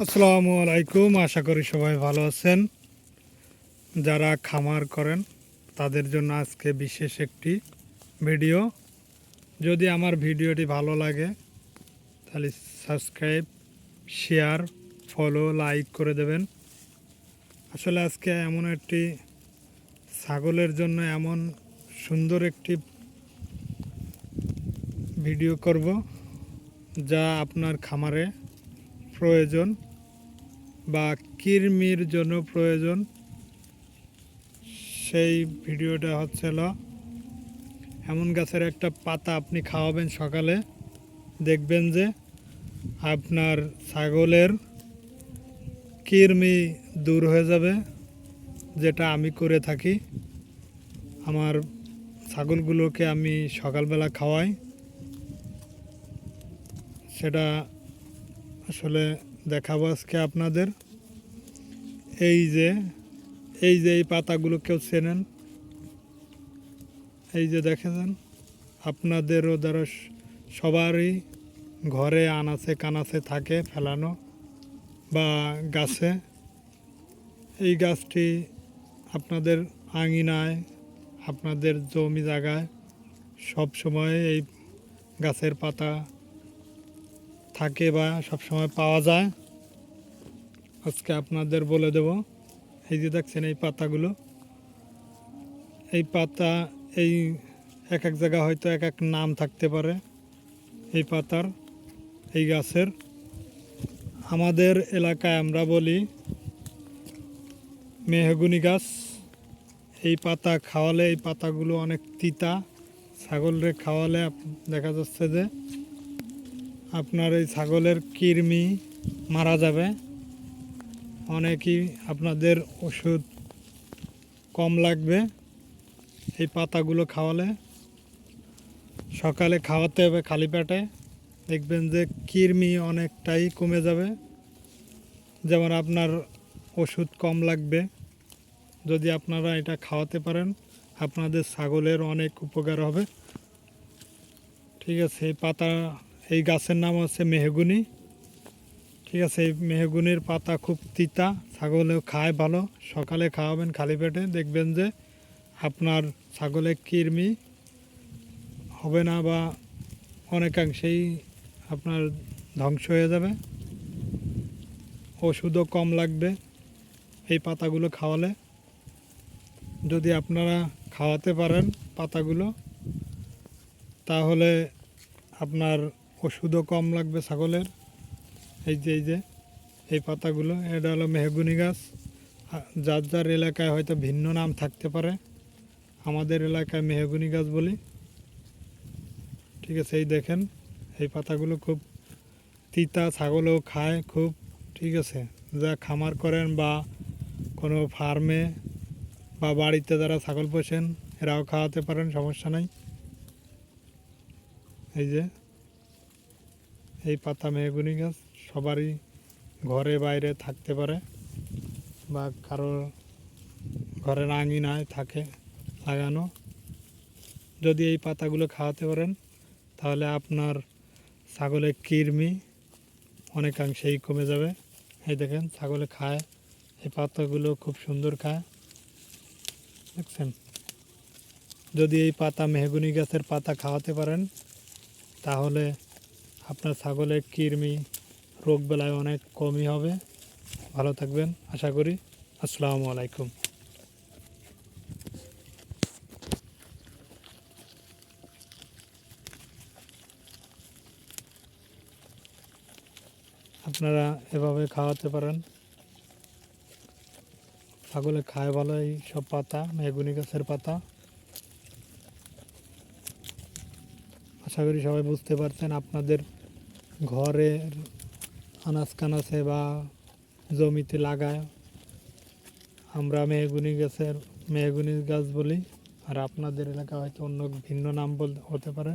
আসসালামু আলাইকুম। আশা করি সবাই ভালো আছেন। যারা খামার করেন তাদের জন্য আজকে বিশেষ একটি ভিডিও। যদি আমার ভিডিওটি ভালো লাগে তাহলে সাবস্ক্রাইব, শেয়ার, ফলো, লাইক করে দেবেন। আসলে আজকে এমন একটি ছাগলের জন্য এমন সুন্দর একটি ভিডিও করব যা আপনার খামারে প্রয়োজন বা কৃমির জন্য প্রয়োজন। সেই ভিডিওটা হচ্ছিল এমন গাছের একটা পাতা আপনি খাওয়াবেন সকালে, দেখবেন যে আপনার ছাগলের কৃমি দূর হয়ে যাবে। যেটা আমি করে থাকি, আমার ছাগলগুলোকে আমি সকালবেলা খাওয়াই। সেটা আসলে দেখাবো আজকে আপনাদের। এই যে এই পাতাগুলো কেউ চেনেন? এই যে দেখেছেন, আপনাদেরও দ্বারা সবারই ঘরে আনাচে কানাচে থাকে ফেলানো বা গাছে। এই গাছটি আপনাদের আঙিনায়, আপনাদের জমি জায়গায় সব সময় এই গাছের পাতা থাকে বা সব সময় পাওয়া যায়। আজকে আপনাদের বলে দেব। এই যে দেখছেন এই পাতাগুলো, এই পাতা এই এক এক জায়গা হয়তো এক এক নাম থাকতে পারে এই পাতার, এই গাছের। আমাদের এলাকায় আমরা বলি মেহগুনি গাছ। এই পাতা খাওয়ালে, এই পাতাগুলো অনেক তিতা, ছাগলরে খাওয়ালে দেখা যাচ্ছে যে আপনার এই ছাগলের কৃমি মারা যাবে। অনেকই আপনাদের ওষুধ কম লাগবে এই পাতাগুলো খাওয়ালে। সকালে খাওয়াতে হবে খালি পেটে, দেখবেন যে কৃমি অনেকটাই কমে যাবে। যেমন আপনার ওষুধ কম লাগবে যদি আপনারা এটা খাওয়াতে পারেন। আপনাদের ছাগলের অনেক উপকার হবে। ঠিক আছে, এই পাতা, এই গাছের নাম হচ্ছে মেহগুনি। ঠিক আছে, এই মেহগুনির পাতা খুব তিতা, ছাগলেও খায় ভালো। সকালে খাওয়াবেন খালি পেটে, দেখবেন যে আপনার ছাগলের কৃমি হবে না বা অনেকাংশেই আপনার ধ্বংস হয়ে যাবে। ওষুধও কম লাগবে এই পাতাগুলো খাওয়ালে। যদি আপনারা খাওয়াতে পারেন পাতাগুলো, তাহলে আপনার ওষুধও কম লাগবে ছাগলের। এই যে এই পাতাগুলো, এটা হলো মেহগুনি গাছ। যার যার এলাকায় হয়তো ভিন্ন নাম থাকতে পারে, আমাদের এলাকায় মেহগুনি গাছ বলি। ঠিক আছে, এই দেখেন এই পাতাগুলো খুব তিতা, ছাগলও খায় খুব। ঠিক আছে, যা খামার করেন বা কোনো ফার্মে বা বাড়িতে যারা ছাগল পোষেন এরাও খাওয়াতে পারেন, সমস্যা নাই। এই যে এই পাতা মেহগুনি গাছ সবারই ঘরে বাইরে থাকতে পারে বা কারো ঘরের আঙিনায় থাকে লাগানো। যদি এই পাতাগুলো খাওয়াতে পারেন তাহলে আপনার ছাগলের কৃমি অনেকাংশেই কমে যাবে। এই দেখেন ছাগলে খায়, এই পাতাগুলো খুব সুন্দর খায়, দেখছেন। যদি এই পাতা মেহগুনি গাছের পাতা খাওয়াতে পারেন তাহলে আপনার ছাগলের কৃমি রোগ বেলায় অনেক কমই হবে। ভালো থাকবেন আশা করি। আসসালামু আলাইকুম। আপনারা এভাবে খাওয়াতে পারেন, ছাগলে খায় ভালো এই সব পাতা, মেহগুনি গাছের পাতা। আশা করি সবাই বুঝতে পারছেন। আপনাদের ঘরের আনাজ কানাচে বা জমিতে লাগায় আমরা মেহগুনি গাছ বলি, আর আপনাদের এলাকা হয়তো অন্য ভিন্ন নাম হতে পারে।